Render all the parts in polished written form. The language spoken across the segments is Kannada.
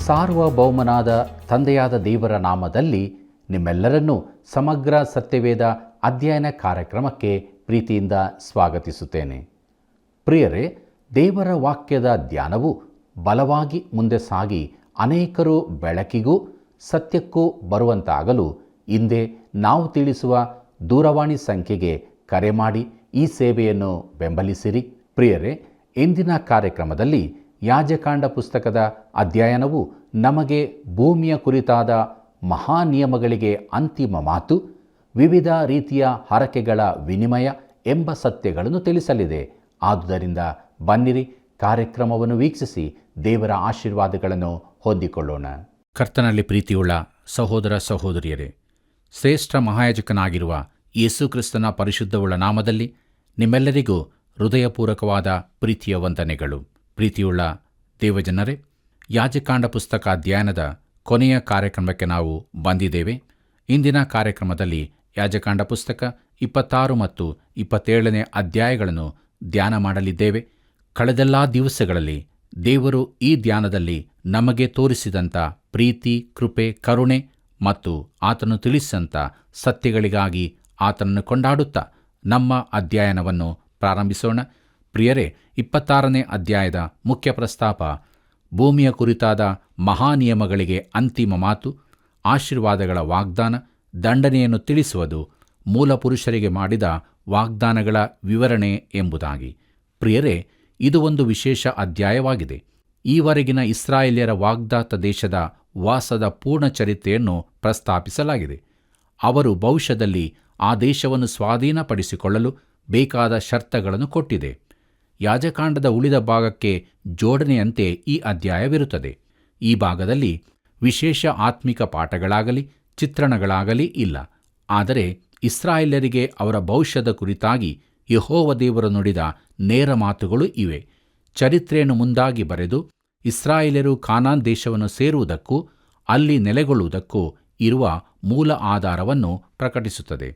ಸಾರ್ವಭೌಮನಾದ ತಂದೆಯಾದ ದೇವರ ನಾಮದಲ್ಲಿ ನಿಮ್ಮೆಲ್ಲರನ್ನೂ ಸಮಗ್ರ ಸತ್ಯವೇದ ಅಧ್ಯಯನ ಕಾರ್ಯಕ್ರಮಕ್ಕೆ ಪ್ರೀತಿಯಿಂದ ಸ್ವಾಗತಿಸುತ್ತೇನೆ. ಪ್ರಿಯರೇ, ದೇವರ ವಾಕ್ಯದ ಧ್ಯಾನವು ಬಲವಾಗಿ ಮುಂದೆ ಸಾಗಿ ಅನೇಕರು ಬೆಳಕಿಗೂ ಸತ್ಯಕ್ಕೂ ಬರುವಂತಾಗಲು ಹಿಂದೆ ನಾವು ತಿಳಿಸುವ ದೂರವಾಣಿ ಸಂಖ್ಯೆಗೆ ಕರೆ ಮಾಡಿ ಈ ಸೇವೆಯನ್ನು ಬೆಂಬಲಿಸಿರಿ. ಪ್ರಿಯರೇ, ಇಂದಿನ ಕಾರ್ಯಕ್ರಮದಲ್ಲಿ ಯಾಜಕಾಂಡ ಪುಸ್ತಕದ ಅಧ್ಯಯನವು ನಮಗೆ ಭೂಮಿಯ ಕುರಿತಾದ ಮಹಾನಿಯಮಗಳಿಗೆ ಅಂತಿಮ ಮಾತು, ವಿವಿಧ ರೀತಿಯ ಹರಕೆಗಳ ವಿನಿಮಯ ಎಂಬ ಸತ್ಯಗಳನ್ನು ತಿಳಿಸಲಿದೆ. ಆದುದರಿಂದ ಬನ್ನಿರಿ, ಕಾರ್ಯಕ್ರಮವನ್ನು ವೀಕ್ಷಿಸಿ ದೇವರ ಆಶೀರ್ವಾದಗಳನ್ನು ಹೊಂದಿಕೊಳ್ಳೋಣ. ಕರ್ತನಲ್ಲಿ ಪ್ರೀತಿಯುಳ್ಳ ಸಹೋದರ ಸಹೋದರಿಯರೇ, ಶ್ರೇಷ್ಠ ಮಹಾಯಾಜಕನಾಗಿರುವ ಯೇಸು ಕ್ರಿಸ್ತನ ಪರಿಶುದ್ಧವುಳ್ಳ ನಾಮದಲ್ಲಿ ನಿಮ್ಮೆಲ್ಲರಿಗೂ ಹೃದಯಪೂರ್ವಕವಾದ ಪ್ರೀತಿಯ ವಂದನೆಗಳು. ಪ್ರೀತಿಯುಳ್ಳ ದೇವಜನರೇ, ಯಾಜಕಾಂಡ ಪುಸ್ತಕ ಅಧ್ಯಯನದ ಕೊನೆಯ ಕಾರ್ಯಕ್ರಮಕ್ಕೆ ನಾವು ಬಂದಿದ್ದೇವೆ. ಇಂದಿನ ಕಾರ್ಯಕ್ರಮದಲ್ಲಿ ಯಾಜಕಾಂಡ ಪುಸ್ತಕ 26 ಮತ್ತು 27ನೇ ಅಧ್ಯಾಯಗಳನ್ನು ಧ್ಯಾನ ಮಾಡಲಿದ್ದೇವೆ. ಕಳೆದೆಲ್ಲ ದಿವಸಗಳಲ್ಲಿ ದೇವರು ಈ ಧ್ಯಾನದಲ್ಲಿ ನಮಗೆ ತೋರಿಸಿದಂಥ ಪ್ರೀತಿ, ಕೃಪೆ, ಕರುಣೆ ಮತ್ತು ಆತನು ತಿಳಿಸಿದಂಥ ಸತ್ಯಗಳಿಗಾಗಿ ಆತನನ್ನು ಕೊಂಡಾಡುತ್ತಾ ನಮ್ಮ ಅಧ್ಯಯನವನ್ನು ಪ್ರಾರಂಭಿಸೋಣ. ಪ್ರಿಯರೇ, 26ನೇ ಅಧ್ಯಾಯದ ಮುಖ್ಯ ಪ್ರಸ್ತಾಪ ಭೂಮಿಯ ಕುರಿತಾದ ಮಹಾನಿಯಮಗಳಿಗೆ ಅಂತಿಮ ಮಾತು, ಆಶೀರ್ವಾದಗಳ ವಾಗ್ದಾನ, ದಂಡನೆಯನ್ನು ತಿಳಿಸುವುದು, ಮೂಲ ಪುರುಷರಿಗೆ ಮಾಡಿದ ವಾಗ್ದಾನಗಳ ವಿವರಣೆ ಎಂಬುದಾಗಿ. ಪ್ರಿಯರೇ, ಇದು ಒಂದು ವಿಶೇಷ ಅಧ್ಯಾಯವಾಗಿದೆ. ಈವರೆಗಿನ ಇಸ್ರಾಯೇಲ್ಯರ ವಾಗ್ದಾತ ದೇಶದ ವಾಸದ ಪೂರ್ಣ ಚರಿತ್ರೆಯನ್ನು ಪ್ರಸ್ತಾಪಿಸಲಾಗಿದೆ. ಅವರು ಭವಿಷ್ಯದಲ್ಲಿ ಆ ದೇಶವನ್ನು ಸ್ವಾಧೀನಪಡಿಸಿಕೊಳ್ಳಲು ಬೇಕಾದ ಶರ್ತಗಳನ್ನು ಕೊಟ್ಟಿದೆ. ಯಾಜಕಾಂಡದ ಉಳಿದ ಭಾಗಕ್ಕೆ ಜೋಡಣೆಯಂತೆ ಈ ಅಧ್ಯಾಯವಿರುತ್ತದೆ. ಈ ಭಾಗದಲ್ಲಿ ವಿಶೇಷ ಆತ್ಮಿಕ ಪಾಠಗಳಾಗಲಿ ಚಿತ್ರಣಗಳಾಗಲಿ ಇಲ್ಲ. ಆದರೆ ಇಸ್ರಾಯೇಲ್ಯರಿಗೆ ಅವರ ಭವಿಷ್ಯದ ಕುರಿತಾಗಿ ಯೆಹೋವ ದೇವರು ನುಡಿದ ನೇರ ಮಾತುಗಳು ಇವೆ. ಚರಿತ್ರೆಯನ್ನು ಮುಂದಾಗಿ ಬರೆದು ಇಸ್ರಾಯೇಲ್ಯರು ಕಾನಾನ್ ದೇಶವನ್ನು ಸೇರುವುದಕ್ಕೂ ಅಲ್ಲಿ ನೆಲೆಗೊಳ್ಳುವುದಕ್ಕೂ ಇರುವ ಮೂಲ ಆಧಾರವನ್ನು ಪ್ರಕಟಿಸುತ್ತದೆ.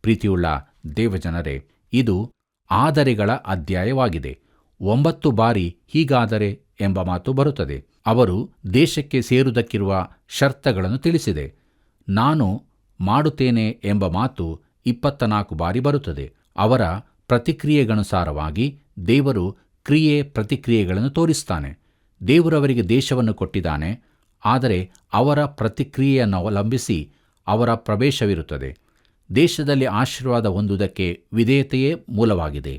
ಪ್ರೀತಿಯುಳ್ಳ ದೇವಜನರೇ, ಇದು ಆದರೆಗಳ ಅಧ್ಯಾಯವಾಗಿದೆ. 9 ಬಾರಿ ಹೀಗಾದರೆ ಎಂಬ ಮಾತು ಬರುತ್ತದೆ. ಅವರು ದೇಶಕ್ಕೆ ಸೇರುವುದಕ್ಕಿರುವ ಶರ್ತಗಳನ್ನು ತಿಳಿಸಿದೆ. ನಾನು ಮಾಡುತ್ತೇನೆ ಎಂಬ ಮಾತು 24 ಬಾರಿ ಬರುತ್ತದೆ. ಅವರ ಪ್ರತಿಕ್ರಿಯೆಗನುಸಾರವಾಗಿ ದೇವರು ಕ್ರಿಯೆ ಪ್ರತಿಕ್ರಿಯೆಗಳನ್ನು ತೋರಿಸ್ತಾನೆ. ದೇವರು ಅವರಿಗೆ ದೇಶವನ್ನು ಕೊಟ್ಟಿದ್ದಾನೆ, ಆದರೆ ಅವರ ಪ್ರತಿಕ್ರಿಯೆಯನ್ನು ಅವಲಂಬಿಸಿ ಅವರ ಪ್ರವೇಶವಿರುತ್ತದೆ. ದೇಶದಲ್ಲಿ ಆಶೀರ್ವಾದ ಹೊಂದುವುದಕ್ಕೆ ವಿಧೇಯತೆಯೇ ಮೂಲವಾಗಿದೆ.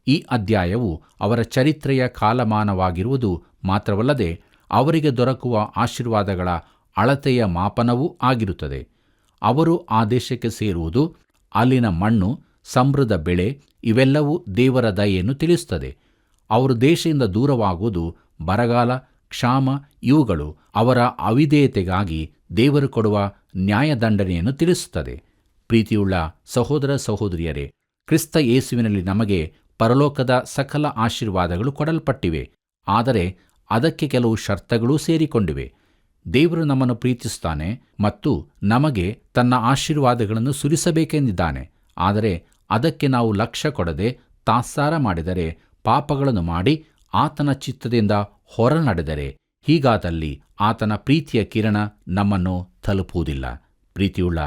ಈ ಅಧ್ಯಾಯವು ಅವರ ಚರಿತ್ರೆಯ ಕಾಲಮಾನವಾಗಿರುವುದು ಮಾತ್ರವಲ್ಲದೆ ಅವರಿಗೆ ದೊರಕುವ ಆಶೀರ್ವಾದಗಳ ಅಳತೆಯ ಮಾಪನವೂ ಆಗಿರುತ್ತದೆ. ಅವರು ಆ ದೇಶಕ್ಕೆ ಸೇರುವುದು, ಅಲ್ಲಿನ ಮಣ್ಣು, ಸಮೃದ್ಧ ಬೆಳೆ ಇವೆಲ್ಲವೂ ದೇವರ ದಯೆಯನ್ನು ತಿಳಿಸುತ್ತದೆ. ಅವರು ದೇಶದಿಂದ ದೂರವಾಗುವುದು, ಬರಗಾಲ, ಕ್ಷಾಮ ಇವುಗಳು ಅವರ ಅವಿಧೇಯತೆಗಾಗಿ ದೇವರು ಕೊಡುವ ನ್ಯಾಯದಂಡನೆಯನ್ನು ತಿಳಿಸುತ್ತದೆ. ಪ್ರೀತಿಯುಳ್ಳ ಸಹೋದರ ಸಹೋದರಿಯರೇ, ಕ್ರಿಸ್ತ ಯೇಸುವಿನಲ್ಲಿ ನಮಗೆ ಪರಲೋಕದ ಸಕಲ ಆಶೀರ್ವಾದಗಳು ಕೊಡಲ್ಪಟ್ಟಿವೆ. ಆದರೆ ಅದಕ್ಕೆ ಕೆಲವು ಶರ್ತಗಳೂ ಸೇರಿಕೊಂಡಿವೆ. ದೇವರು ನಮ್ಮನ್ನು ಪ್ರೀತಿಸುತ್ತಾನೆ ಮತ್ತು ನಮಗೆ ತನ್ನ ಆಶೀರ್ವಾದಗಳನ್ನು ಸುರಿಸಬೇಕೆಂದಿದ್ದಾನೆ. ಆದರೆ ಅದಕ್ಕೆ ನಾವು ಲಕ್ಷ್ಯ ಕೊಡದೆ ತಾತ್ಸಾರ ಮಾಡಿದರೆ, ಪಾಪಗಳನ್ನು ಮಾಡಿ ಆತನ ಚಿತ್ತದಿಂದ ಹೊರ ನಡೆದರೆ, ಹೀಗಾದಲ್ಲಿ ಆತನ ಪ್ರೀತಿಯ ಕಿರಣ ನಮ್ಮನ್ನು ತಲುಪುವುದಿಲ್ಲ. ಪ್ರೀತಿಯುಳ್ಳ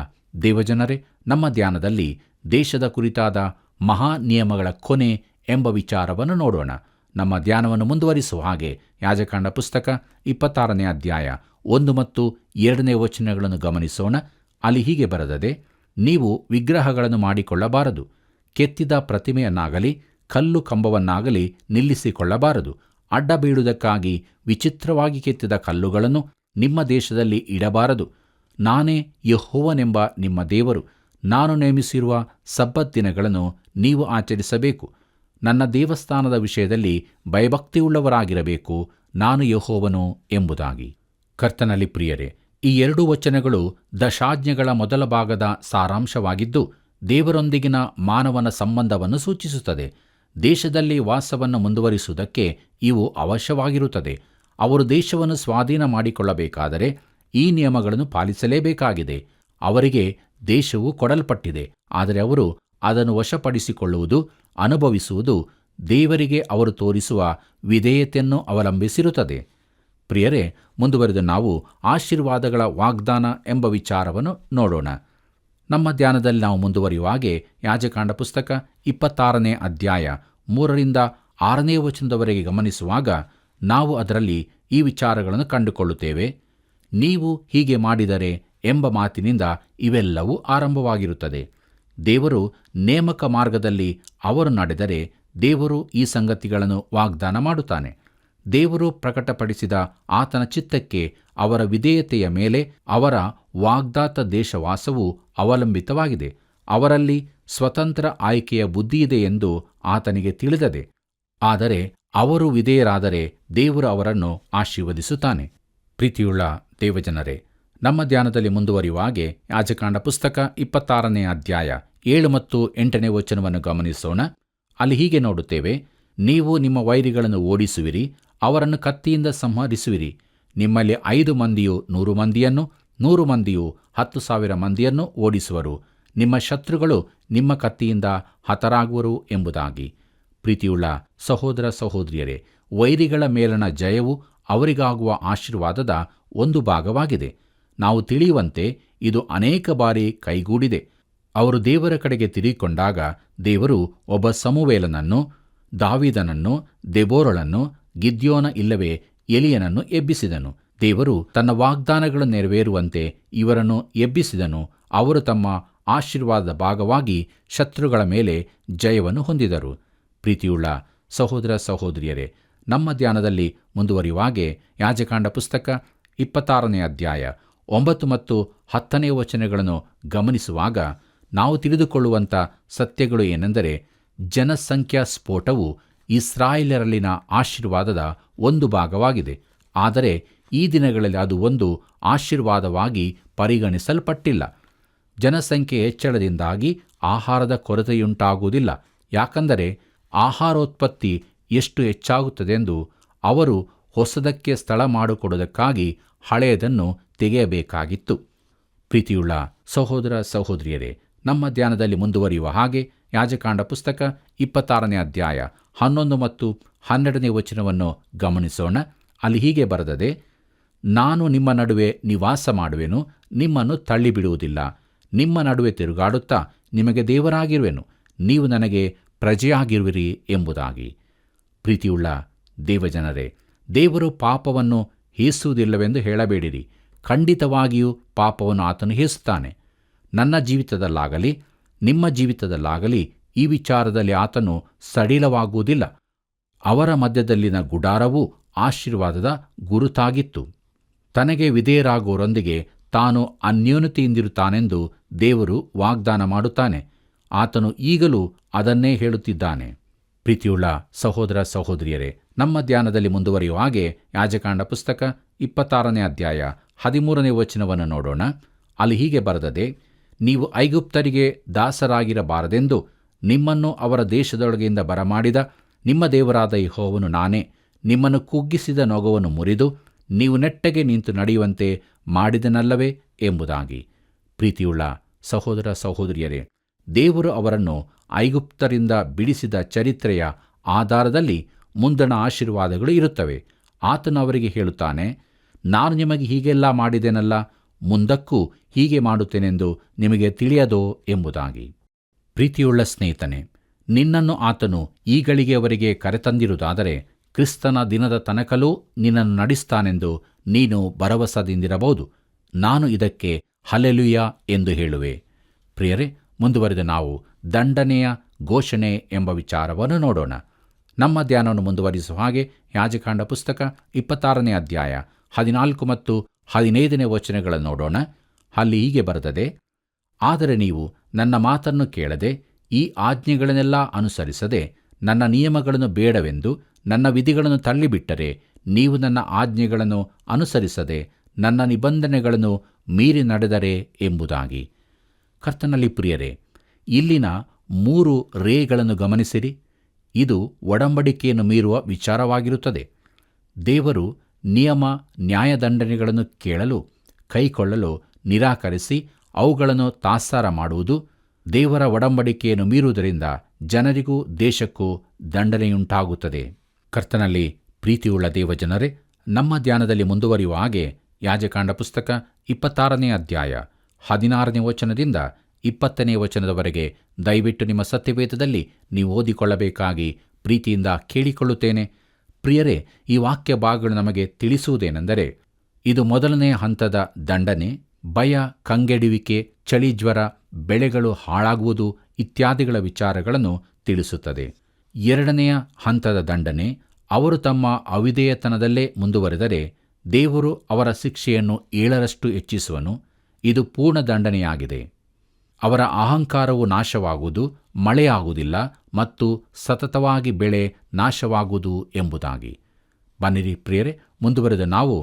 ದೇವಜನರೇ, ನಮ್ಮ ಧ್ಯಾನದಲ್ಲಿ ದೇಶದ ಕುರಿತಾದ ಮಹಾ ನಿಯಮಗಳ ಕೊನೆ ಎಂಬ ವಿಚಾರವನ್ನು ನೋಡೋಣ. ನಮ್ಮ ಧ್ಯಾನವನ್ನು ಮುಂದುವರಿಸುವ ಹಾಗೆ ಯಾಜಕಾಂಡ ಪುಸ್ತಕ 26ನೇ ಅಧ್ಯಾಯ 1 ಮತ್ತು 2ನೇ ವಚನಗಳನ್ನು ಗಮನಿಸೋಣ. ಅಲ್ಲಿ ಹೀಗೆ ಬರೆದದೆ: ನೀವು ವಿಗ್ರಹಗಳನ್ನು ಮಾಡಿಕೊಳ್ಳಬಾರದು, ಕೆತ್ತಿದ ಪ್ರತಿಮೆಯನ್ನಾಗಲಿ ಕಲ್ಲು ಕಂಬವನ್ನಾಗಲಿ ನಿಲ್ಲಿಸಿಕೊಳ್ಳಬಾರದು. ಅಡ್ಡ ಬೀಳುವುದಕ್ಕಾಗಿ ವಿಚಿತ್ರವಾಗಿ ಕೆತ್ತಿದ ಕಲ್ಲುಗಳನ್ನು ನಿಮ್ಮ ದೇಶದಲ್ಲಿ ಇಡಬಾರದು. ನಾನೇ ಯೆಹೋವನೆಂಬ ನಿಮ್ಮ ದೇವರು. ನಾನು ನೇಮಿಸಿರುವ ಸಬ್ಬತ್ ದಿನಗಳನ್ನು ನೀವು ಆಚರಿಸಬೇಕು. ನನ್ನ ದೇವಸ್ಥಾನದ ವಿಷಯದಲ್ಲಿ ಭಯಭಕ್ತಿಯುಳ್ಳವರಾಗಿರಬೇಕು. ನಾನು ಯೆಹೋವನು ಎಂಬುದಾಗಿ. ಕರ್ತನಲ್ಲಿ ಪ್ರಿಯರೇ, ಈ 2 ವಚನಗಳು ದಶಾಜ್ಞೆಗಳ ಮೊದಲ ಭಾಗದ ಸಾರಾಂಶವಾಗಿದ್ದು ದೇವರೊಂದಿಗಿನ ಮಾನವನ ಸಂಬಂಧವನ್ನು ಸೂಚಿಸುತ್ತದೆ. ದೇಶದಲ್ಲಿ ವಾಸವನ್ನು ಮುಂದುವರಿಸುವುದಕ್ಕೆ ಇವು ಅವಶ್ಯವಾಗಿರುತ್ತದೆ. ಅವರು ದೇಶವನ್ನು ಸ್ವಾಧೀನ ಮಾಡಿಕೊಳ್ಳಬೇಕಾದರೆ ಈ ನಿಯಮಗಳನ್ನು ಪಾಲಿಸಲೇಬೇಕಾಗಿದೆ. ಅವರಿಗೆ ದೇಶವು ಕೊಡಲ್ಪಟ್ಟಿದೆ, ಆದರೆ ಅವರು ಅದನ್ನು ವಶಪಡಿಸಿಕೊಳ್ಳುವುದು, ಅನುಭವಿಸುವುದು ದೇವರಿಗೆ ಅವರು ತೋರಿಸುವ ವಿಧೇಯತೆಯನ್ನು ಅವಲಂಬಿಸಿರುತ್ತದೆ. ಪ್ರಿಯರೇ, ಮುಂದುವರೆದು ನಾವು ಆಶೀರ್ವಾದಗಳ ವಾಗ್ದಾನ ಎಂಬ ವಿಚಾರವನ್ನು ನೋಡೋಣ. ನಮ್ಮ ಧ್ಯಾನದಲ್ಲಿ ನಾವು ಮುಂದುವರಿಯುವ ಹಾಗೆ ಯಾಜಕಾಂಡ ಪುಸ್ತಕ 26ನೇ ಅಧ್ಯಾಯ 3ರಿಂದ 6ನೇ ವಚನದವರೆಗೆ ಗಮನಿಸುವಾಗ ನಾವು ಅದರಲ್ಲಿ ಈ ವಿಚಾರಗಳನ್ನು ಕಂಡುಕೊಳ್ಳುತ್ತೇವೆ. ನೀವು ಹೀಗೆ ಮಾಡಿದರೆ ಎಂಬ ಮಾತಿನಿಂದ ಇವೆಲ್ಲವೂ ಆರಂಭವಾಗಿರುತ್ತದೆ. ದೇವರು ನೇಮಕ ಮಾರ್ಗದಲ್ಲಿ ಅವರು ನಡೆದರೆ ದೇವರು ಈ ಸಂಗತಿಗಳನ್ನು ವಾಗ್ದಾನ ಮಾಡುತ್ತಾನೆ. ದೇವರು ಪ್ರಕಟಪಡಿಸಿದ ಆತನ ಚಿತ್ತಕ್ಕೆ ಅವರ ವಿಧೇಯತೆಯ ಮೇಲೆ ಅವರ ವಾಗ್ದಾತ ದೇಶವಾಸವು ಅವಲಂಬಿತವಾಗಿದೆ. ಅವರಲ್ಲಿ ಸ್ವತಂತ್ರ ಆಯ್ಕೆಯ ಬುದ್ಧಿಯಿದೆ ಎಂದು ಆತನಿಗೆ ತಿಳಿದದೆ. ಆದರೆ ಅವರು ವಿಧೇಯರಾದರೆ ದೇವರು ಅವರನ್ನು ಆಶೀರ್ವದಿಸುತ್ತಾನೆ. ಪ್ರೀತಿಯುಳ್ಳ ದೇವಜನರೇ, ನಮ್ಮ ಧ್ಯಾನದಲ್ಲಿ ಮುಂದುವರಿಯುವ ಹಾಗೆ ಯಾಜಕಾಂಡ ಪುಸ್ತಕ 26ನೇ ಅಧ್ಯಾಯ 7 ಮತ್ತು 8ನೇ ವಚನವನ್ನು ಗಮನಿಸೋಣ. ಅಲ್ಲಿ ಹೀಗೆ ನೋಡುತ್ತೇವೆ: ನೀವು ನಿಮ್ಮ ವೈರಿಗಳನ್ನು ಓಡಿಸುವಿರಿ, ಅವರನ್ನು ಕತ್ತಿಯಿಂದ ಸಂಹರಿಸುವಿರಿ. ನಿಮ್ಮಲ್ಲಿ 5 ಮಂದಿಯು 100 ಮಂದಿಯನ್ನು, 100 ಮಂದಿಯು 10,000 ಮಂದಿಯನ್ನು ಓಡಿಸುವರು. ನಿಮ್ಮ ಶತ್ರುಗಳು ನಿಮ್ಮ ಕತ್ತಿಯಿಂದ ಹತರಾಗುವರು ಎಂಬುದಾಗಿ. ಪ್ರೀತಿಯುಳ್ಳ ಸಹೋದರ ಸಹೋದರಿಯರೇ, ವೈರಿಗಳ ಮೇಲಣ ಜಯವು ಅವರಿಗಾಗುವ ಆಶೀರ್ವಾದದ ಒಂದು ಭಾಗವಾಗಿದೆ. ನಾವು ತಿಳಿಯುವಂತೆ ಇದು ಅನೇಕ ಬಾರಿ ಕೈಗೂಡಿದೆ. ಅವರು ದೇವರ ಕಡೆಗೆ ತಿರುಗಿಕೊಂಡಾಗ ದೇವರು ಒಬ್ಬ ಸಮುವೇಲನನ್ನು, ದಾವೀದನನ್ನು, ದೆಬೋರಳನ್ನು, ಗಿದ್ಯೋನ ಇಲ್ಲವೇ ಎಲಿಯನನ್ನು ಎಬ್ಬಿಸಿದನು. ದೇವರು ತನ್ನ ವಾಗ್ದಾನಗಳು ನೆರವೇರುವಂತೆ ಇವರನ್ನು ಎಬ್ಬಿಸಿದನು. ಅವರು ತಮ್ಮ ಆಶೀರ್ವಾದದ ಭಾಗವಾಗಿ ಶತ್ರುಗಳ ಮೇಲೆ ಜಯವನ್ನು ಹೊಂದಿದರು. ಪ್ರೀತಿಯುಳ್ಳ ಸಹೋದರ ಸಹೋದರಿಯರೇ, ನಮ್ಮ ಧ್ಯಾನದಲ್ಲಿ ಮುಂದುವರಿಯುವಾಗೆ ಯಾಜಕಾಂಡ ಪುಸ್ತಕ 26ನೇ ಅಧ್ಯಾಯ 9 ಮತ್ತು 10ನೇ ವಚನಗಳನ್ನು ಗಮನಿಸುವಾಗ ನಾವು ತಿಳಿದುಕೊಳ್ಳುವಂಥ ಸತ್ಯಗಳು ಏನೆಂದರೆ, ಜನಸಂಖ್ಯಾ ಸ್ಫೋಟವು ಇಸ್ರಾಯೇಲರಲ್ಲಿನ ಆಶೀರ್ವಾದದ ಒಂದು ಭಾಗವಾಗಿದೆ. ಆದರೆ ಈ ದಿನಗಳಲ್ಲಿ ಅದು ಒಂದು ಆಶೀರ್ವಾದವಾಗಿ ಪರಿಗಣಿಸಲ್ಪಟ್ಟಿಲ್ಲ. ಜನಸಂಖ್ಯೆ ಹೆಚ್ಚಳದಿಂದಾಗಿ ಆಹಾರದ ಕೊರತೆಯುಂಟಾಗುವುದಿಲ್ಲ. ಯಾಕಂದರೆ ಆಹಾರೋತ್ಪತ್ತಿ ಎಷ್ಟು ಹೆಚ್ಚಾಗುತ್ತದೆಂದು ಅವರು ಹೊಸದಕ್ಕೆ ಸ್ಥಳ ಮಾಡಿಕೊಡುವುದಕ್ಕಾಗಿ ಹಳೆಯದನ್ನು ತೆಗೆಯಬೇಕಾಗಿತ್ತು. ಪ್ರೀತಿಯುಳ್ಳ ಸಹೋದರ ಸಹೋದರಿಯರೇ, ನಮ್ಮ ಧ್ಯಾನದಲ್ಲಿ ಮುಂದುವರಿಯುವ ಹಾಗೆ ಯಾಜಕಾಂಡ ಪುಸ್ತಕ 26ನೇ ಅಧ್ಯಾಯ 11 ಮತ್ತು 12ನೇ ವಚನವನ್ನು ಗಮನಿಸೋಣ. ಅಲ್ಲಿ ಹೀಗೆ ಬರೆದದೆ: ನಾನು ನಿಮ್ಮ ನಡುವೆ ನಿವಾಸ ಮಾಡುವೆನು, ನಿಮ್ಮನ್ನು ತಳ್ಳಿಬಿಡುವುದಿಲ್ಲ. ನಿಮ್ಮ ನಡುವೆ ತಿರುಗಾಡುತ್ತಾ ನಿಮಗೆ ದೇವರಾಗಿರುವೆನು, ನೀವು ನನಗೆ ಪ್ರಜೆಯಾಗಿರುವಿರಿ ಎಂಬುದಾಗಿ. ಪ್ರೀತಿಯುಳ್ಳ ದೇವಜನರೇ, ದೇವರು ಪಾಪವನ್ನು ಹೇಸುವುದಿಲ್ಲವೆಂದು ಹೇಳಬೇಡಿರಿ. ಖಂಡಿತವಾಗಿಯೂ ಪಾಪವನ್ನು ಆತನು ಹೇಸುತ್ತಾನೆ. ನನ್ನ ಜೀವಿತದಲ್ಲಾಗಲಿ ನಿಮ್ಮ ಜೀವಿತದಲ್ಲಾಗಲಿ ಈ ವಿಚಾರದಲ್ಲಿ ಆತನು ಸಡಿಲವಾಗುವುದಿಲ್ಲ. ಅವರ ಮಧ್ಯದಲ್ಲಿನ ಗುಡಾರವು ಆಶೀರ್ವಾದದ ಗುರುತಾಗಿತ್ತು. ತನಗೆ ವಿಧೇಯರಾಗುವವರೊಂದಿಗೆ ತಾನು ಅನ್ಯೋನ್ಯತೆಯಿಂದಿರುತ್ತಾನೆಂದು ದೇವರು ವಾಗ್ದಾನ ಮಾಡುತ್ತಾನೆ. ಆತನು ಈಗಲೂ ಅದನ್ನೇ ಹೇಳುತ್ತಿದ್ದಾನೆ. ಪ್ರೀತಿಯುಳ್ಳ ಸಹೋದರ ಸಹೋದರಿಯರೇ, ನಮ್ಮ ಧ್ಯಾನದಲ್ಲಿ ಮುಂದುವರಿಯುವ ಹಾಗೆ ಯಾಜಕಾಂಡ ಪುಸ್ತಕ 26ನೇ ಅಧ್ಯಾಯ 13ನೇ ವಚನವನ್ನು ನೋಡೋಣ. ಅಲ್ಲಿ ಹೀಗೆ ಬರೆದದೆ: ನೀವು ಐಗುಪ್ತರಿಗೆ ದಾಸರಾಗಿರಬಾರದೆಂದು ನಿಮ್ಮನ್ನು ಅವರ ದೇಶದೊಳಗೆಯಿಂದ ಬರಮಾಡಿದ ನಿಮ್ಮ ದೇವರಾದ ಯೆಹೋವನು ನಾನೇ. ನಿಮ್ಮನ್ನು ಕುಗ್ಗಿಸಿದ ನೊಗವನ್ನು ಮುರಿದು ನೀವು ನೆಟ್ಟಗೆ ನಿಂತು ನಡೆಯುವಂತೆ ಮಾಡಿದನಲ್ಲವೇ ಎಂಬುದಾಗಿ. ಪ್ರೀತಿಯುಳ್ಳ ಸಹೋದರ ಸಹೋದರಿಯರೇ, ದೇವರು ಅವರನ್ನು ಐಗುಪ್ತರಿಂದ ಬಿಡಿಸಿದ ಚರಿತ್ರೆಯ ಆಧಾರದಲ್ಲಿ ಮುಂದಣ ಆಶೀರ್ವಾದಗಳು ಇರುತ್ತವೆ. ಆತನು ಅವರಿಗೆ ಹೇಳುತ್ತಾನೆ: ನಾನು ನಿಮಗೆ ಹೀಗೆಲ್ಲ ಮಾಡಿದೆನಲ್ಲ, ಮುಂದಕ್ಕೂ ಹೀಗೆ ಮಾಡುತ್ತೇನೆಂದು ನಿಮಗೆ ತಿಳಿಯದೋ ಎಂಬುದಾಗಿ. ಪ್ರೀತಿಯುಳ್ಳ ಸ್ನೇಹಿತನೇ, ನಿನ್ನನ್ನು ಆತನು ಈಗಳಿಗೆಯವರೆಗೆ ಕರೆತಂದಿರುವುದಾದರೆ ಕ್ರಿಸ್ತನ ದಿನದ ತನಕಲೂ ನಿನ್ನನ್ನು ನಡೆಸ್ತಾನೆಂದು ನೀನು ಭರವಸದಿಂದಿರಬಹುದು. ನಾನು ಇದಕ್ಕೆ ಹಲ್ಲೆಲೂಯಾ ಎಂದು ಹೇಳುವೆ. ಪ್ರಿಯರೇ, ಮುಂದುವರೆದು ನಾವು ದಂಡನೆಯ ಘೋಷಣೆ ಎಂಬ ವಿಚಾರವನ್ನು ನೋಡೋಣ. ನಮ್ಮ ಧ್ಯಾನವನ್ನು ಮುಂದುವರಿಸುವ ಹಾಗೆ ಯಾಜಕಾಂಡ ಪುಸ್ತಕ 26ನೇ ಅಧ್ಯಾಯ 14 ಮತ್ತು 15ನೇ ವಚನಗಳನ್ನು ನೋಡೋಣ. ಅಲ್ಲಿ ಹೀಗೆ ಬರೆದದೆ: ಆದರೆ ನೀವು ನನ್ನ ಮಾತನ್ನು ಕೇಳದೆ ಈ ಆಜ್ಞೆಗಳನ್ನೆಲ್ಲ ಅನುಸರಿಸದೆ ನನ್ನ ನಿಯಮಗಳನ್ನು ಬೇಡವೆಂದು ನನ್ನ ವಿಧಿಗಳನ್ನು ತಳ್ಳಿಬಿಟ್ಟರೆ, ನೀವು ನನ್ನ ಆಜ್ಞೆಗಳನ್ನು ಅನುಸರಿಸದೆ ನನ್ನ ನಿಬಂಧನೆಗಳನ್ನು ಮೀರಿ ನಡೆದರೆ ಎಂಬುದಾಗಿ. ಕರ್ತನಲ್ಲಿ ಪ್ರಿಯರೇ, ಇಲ್ಲಿನ 3 ರೇಗಳನ್ನು ಗಮನಿಸಿರಿ. ಇದು ಒಡಂಬಡಿಕೆಯನ್ನು ಮೀರುವ ವಿಚಾರವಾಗಿರುತ್ತದೆ. ದೇವರು ನಿಯಮ ನ್ಯಾಯದಂಡನೆಗಳನ್ನು ಕೇಳಲು ಕೈಕೊಳ್ಳಲು ನಿರಾಕರಿಸಿ ಅವುಗಳನ್ನು ತಾತ್ಸಾರ ಮಾಡುವುದು ದೇವರ ಒಡಂಬಡಿಕೆಯನ್ನು ಮೀರುವುದರಿಂದ ಜನರಿಗೂ ದೇಶಕ್ಕೂ ದಂಡನೆಯುಂಟಾಗುತ್ತದೆ. ಕರ್ತನಲ್ಲಿ ಪ್ರೀತಿಯುಳ್ಳ ದೇವಜನರೇ, ನಮ್ಮ ಧ್ಯಾನದಲ್ಲಿ ಮುಂದುವರಿಯುವ ಹಾಗೆ ಯಾಜಕಾಂಡ ಪುಸ್ತಕ 26ನೇ ಅಧ್ಯಾಯ 16ನೇ ವಚನದಿಂದ 20ನೇ ವಚನದವರೆಗೆ ದಯವಿಟ್ಟು ನಿಮ್ಮ ಸತ್ಯವೇದದಲ್ಲಿ ನೀವು ಓದಿಕೊಳ್ಳಬೇಕಾಗಿ ಪ್ರೀತಿಯಿಂದ ಕೇಳಿಕೊಳ್ಳುತ್ತೇನೆ. ಪ್ರಿಯರೇ, ಈ ವಾಕ್ಯ ಭಾಗಗಳು ನಮಗೆ ತಿಳಿಸುವುದೇನೆಂದರೆ, ಇದು ಮೊದಲನೇ ಹಂತದ ದಂಡನೆ, ಭಯ, ಕಂಗೆಡುವಿಕೆ, ಚಳಿ, ಜ್ವರ, ಬೆಳೆಗಳು ಹಾಳಾಗುವುದು ಇತ್ಯಾದಿಗಳ ವಿಚಾರಗಳನ್ನು ತಿಳಿಸುತ್ತದೆ. ಎರಡನೆಯ ಹಂತದ ದಂಡನೆ, ಅವರು ತಮ್ಮ ಅವಿಧೇಯತನದಲ್ಲೇ ಮುಂದುವರೆದರೆ ದೇವರು ಅವರ ಶಿಕ್ಷೆಯನ್ನು 7ರಷ್ಟು ಹೆಚ್ಚಿಸುವನು. ಇದು ಪೂರ್ಣ ದಂಡನೆಯಾಗಿದೆ. ಅವರ ಅಹಂಕಾರವು ನಾಶವಾಗುವುದು, ಮಳೆಯಾಗುವುದಿಲ್ಲ ಮತ್ತು ಸತತವಾಗಿ ಬೆಳೆ ನಾಶವಾಗುವುದು ಎಂಬುದಾಗಿ. ಬನ್ನಿರಿ ಪ್ರಿಯರೇ, ಮುಂದುವರೆದ ನಾವು